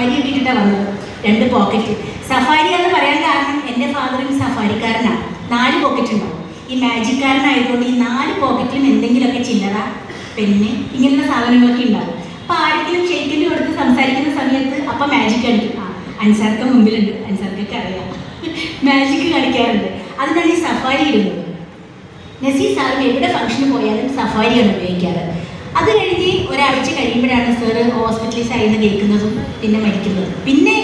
Safari ഇട്ടിട്ടാണ് വന്നത്. 2 pocket. Safari എന്ന് പറയാൻ കാരണം എൻ്റെ ഫാദറും സഫാരിക്കാരനാണ്. 4 പോക്കറ്റ് ഉണ്ടാവും. ഈ മാജിക്കാരനായതുകൊണ്ട് ഈ 4 പോക്കറ്റിലും എന്തെങ്കിലുമൊക്കെ ചില്ലറ, പെണ്ണ്, ഇങ്ങനെയുള്ള സാധനങ്ങളൊക്കെ ഉണ്ടാവും. അപ്പോൾ ആരെങ്കിലും ഷെയ്ക്കിൻ്റെ കൊടുത്ത് സംസാരിക്കുന്ന സമയത്ത് അപ്പം മാജിക് കളിക്കും. അൻസാർക്ക് മുമ്പിലുണ്ട്, അൻസാർക്കൊക്കെ അറിയാം, മാജിക് കളിക്കാറുണ്ട്. അതിനാണ് ഈ സഫാരി ഇടുന്നത്. നസീർ സാറും എവിടെ ഫംഗ്ഷന് പോയാലും സഫാരിയാണ് ഉപയോഗിക്കാറ്. അത് കഴിഞ്ഞ് ഒരാഴ്ച കഴിയുമ്പോഴാണ് സാറ് ഹോസ്പിറ്റലൈസ് ആയെന്ന് കേൾക്കുന്നതും പിന്നെ മരിക്കുന്നതും. പിന്നെ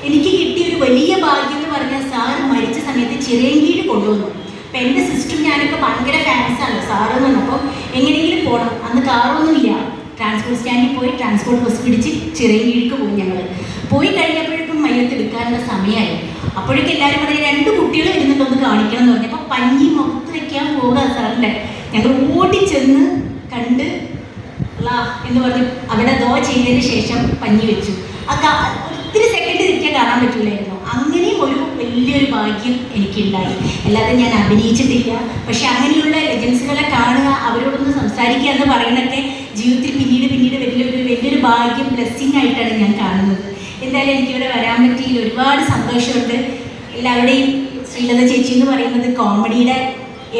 എനിക്ക് കിട്ടിയൊരു വലിയ ഭാഗ്യം എന്ന് പറഞ്ഞാൽ സാറ് മരിച്ച സമയത്ത് ചിറയൻകീഴ് കൊണ്ടുവന്നു. അപ്പം എൻ്റെ സിസ്റ്ററും ഞാനൊക്കെ ഭയങ്കര ഫാൻസാണ് സാറെന്ന് പറഞ്ഞപ്പോൾ എങ്ങനെയെങ്കിലും പോകണം. അന്ന് കാറൊന്നും ഇല്ല. ട്രാൻസ്പോർട്ട് സ്റ്റാൻഡിൽ പോയി ട്രാൻസ്പോർട്ട് ബസ് പിടിച്ച് ചിറയൻകീഴിക്ക് പോയി. ഞങ്ങൾ പോയി കഴിഞ്ഞപ്പോഴേക്കും മയ്യത്തെടുക്കാനുള്ള സമയമായി. അപ്പോഴേക്കും എല്ലാവരും പറഞ്ഞ് 2 കുട്ടികൾ വരുന്നുണ്ടൊന്ന് കാണിക്കണം എന്ന് പറഞ്ഞപ്പോൾ പഞ്ഞി മുഖത്ത് വയ്ക്കാൻ പോകുക സാറിൻ്റെ. ഞങ്ങൾ ഓടിച്ചെന്ന് കണ്ട് എന്ന് പറഞ്ഞ് അവിടെ ദോ ചെയ്തതിന് ശേഷം പഞ്ഞി വെച്ചു. ഒത്തിരി സെക്കൻഡ് തിരിക്കാൻ കാണാൻ പറ്റില്ലായിരുന്നു. അങ്ങനെയും ഒരു വലിയൊരു ഭാഗ്യം എനിക്കുണ്ടായി. അല്ലാതെ ഞാൻ അഭിനയിച്ചിട്ടില്ല. പക്ഷെ അങ്ങനെയുള്ള ലെജൻസുകളെ കാണുക, അവരോടൊന്ന് സംസാരിക്കുക എന്ന് പറയുന്നതൊക്കെ ജീവിതത്തിൽ പിന്നീട് വലിയൊരു ഭാഗ്യം, ബ്ലെസ്സിങ് ആയിട്ടാണ് ഞാൻ കാണുന്നത്. എന്തായാലും എനിക്കിവിടെ വരാൻ പറ്റിയതിൽ ഒരുപാട് സന്തോഷമുണ്ട്. എല്ലാവരുടെയും ശ്രീലത ചേച്ചി എന്ന് പറയുന്നത് കോമഡിയുടെ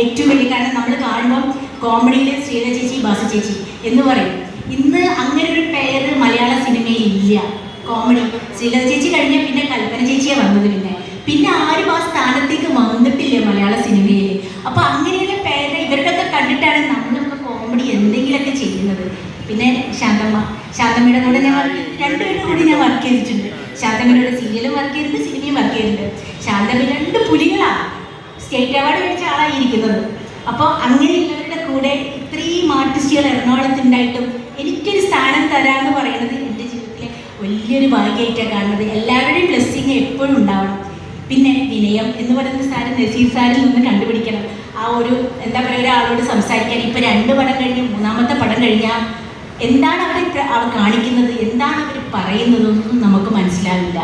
ഏറ്റവും വലിയ, കാരണം നമ്മൾ കാണുമ്പം കോമഡിയിൽ ശ്രീലത ചേച്ചി, ബാസു ചേച്ചി എന്ന് പറയും. ഇന്ന് അങ്ങനെ ഒരു പേര് മലയാള സിനിമയിൽ ഇല്ല. കോമഡി ശ്രീലത ചേച്ചി കഴിഞ്ഞാൽ പിന്നെ കൽപ്പന ചേച്ചിയാണ് വന്നത്. പിന്നെ ആരും ആ സ്ഥാനത്തേക്ക് വന്നിട്ടില്ല മലയാള സിനിമയിൽ. അപ്പോൾ അങ്ങനെയുള്ള പേര് ഇവരുടെയൊക്കെ കണ്ടിട്ടാണ് നമ്മളൊക്കെ കോമഡി എന്തെങ്കിലുമൊക്കെ ചെയ്യുന്നത്. പിന്നെ ശാന്തമ്മയുടെ കൂടെ ഞാൻ 2 പേരുടെ കൂടെ ഞാൻ വർക്ക് ചെയ്തിട്ടുണ്ട്. ശാന്തമ്മയുടെ സീരിയലും വർക്ക് ചെയ്തിട്ടുണ്ട്, സിനിമയും വർക്ക് ചെയ്തിട്ടുണ്ട്. ശാന്തമ്മ 2 പുലികളാണ്. സ്റ്റേറ്റ് അവാർഡ് മേടിച്ച ആളായിരിക്കുന്നത്. അപ്പോൾ അങ്ങനെയുള്ളവരുടെ കൂടെ ഇത്രയും ആർട്ടിസ്റ്റുകൾ എറണാകുളത്തുണ്ടായിട്ടും എനിക്കൊരു സ്ഥാനം തരാമെന്ന് പറയുന്നത് എൻ്റെ ജീവിതത്തിലെ വലിയൊരു ഭാഗ്യമായിട്ടാണ് കാണുന്നത്. എല്ലാവരുടെയും ബ്ലെസ്സിങ് എപ്പോഴും ഉണ്ടാവണം. പിന്നെ വിനയം എന്ന് പറയുന്ന സാറ് നസീർ സാറിൽ നിന്ന് കണ്ടുപിടിക്കണം. ആ ഒരു എന്താ പറയുക, ഒരാളോട് സംസാരിക്കാൻ. ഇപ്പോൾ 2 പടം കഴിഞ്ഞ് 3ാമത്തെ പടം കഴിഞ്ഞാൽ എന്താണ് അവർ കാണിക്കുന്നത്, എന്താണ് അവർ പറയുന്നതൊന്നും നമുക്ക് മനസ്സിലാവില്ല.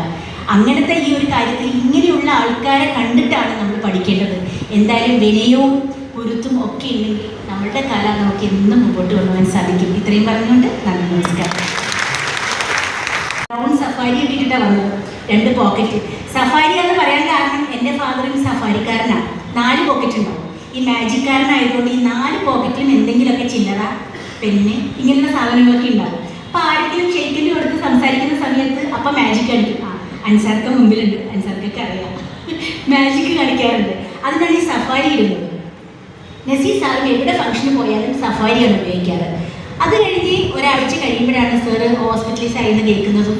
അങ്ങനത്തെ ഈ ഒരു കാര്യത്തിൽ ഇങ്ങനെയുള്ള ആൾക്കാരെ കണ്ടിട്ടാണ് നമ്മൾ പഠിക്കേണ്ടത്. എന്തായാലും വിനയവും ഗുരുത്വം ഒക്കെ ഉണ്ടെങ്കിൽ നമ്മളുടെ കല നമുക്ക് എന്നും മുമ്പോട്ട് കൊണ്ടുപോകാൻ സാധിക്കും. ഇത്രയും പറഞ്ഞുകൊണ്ട് നന്ദി, നമസ്കാരം. ബ്രൗൺ സഫാരി ഇട്ടിട്ടാണ് വന്നത്. 2 പോക്കറ്റ്. സഫാരി എന്ന് പറയാൻ കാരണം എൻ്റെ ഫാദറും സഫാരിക്കാരനാണ്. 4 പോക്കറ്റ് ഉണ്ടാവും. ഈ മാജിക്കാരനായതുകൊണ്ട് ഈ 4 പോക്കറ്റിലും എന്തെങ്കിലുമൊക്കെ ചില്ലറ, പെണ്ണ്, ഇങ്ങനെയുള്ള സാധനങ്ങളൊക്കെ ഉണ്ടാവും. അപ്പോൾ ആരെങ്കിലും ഷെയ്ക്കിൻ്റെ കൊടുത്ത് സംസാരിക്കുന്ന സമയത്ത് അപ്പം മാജിക് കളിക്കും. അൻസാർക്ക് മുമ്പിലുണ്ട്, അൻസാർക്കൊക്കെ അറിയാം, മാജിക് കളിക്കാറുണ്ട്. അതിനാണ് ഈ സഫാരി ഇടുന്നത്. നസീർ സാറും എവിടെ ഫംഗ്ഷന് പോയാലും സഫാരിയാണ് ഉപയോഗിക്കാറ്. അത് കഴിഞ്ഞ് ഒരാഴ്ച കഴിയുമ്പോഴാണ് സാറ് ഹോസ്പിറ്റലൈസ് ആയെന്ന് കേൾക്കുന്നതും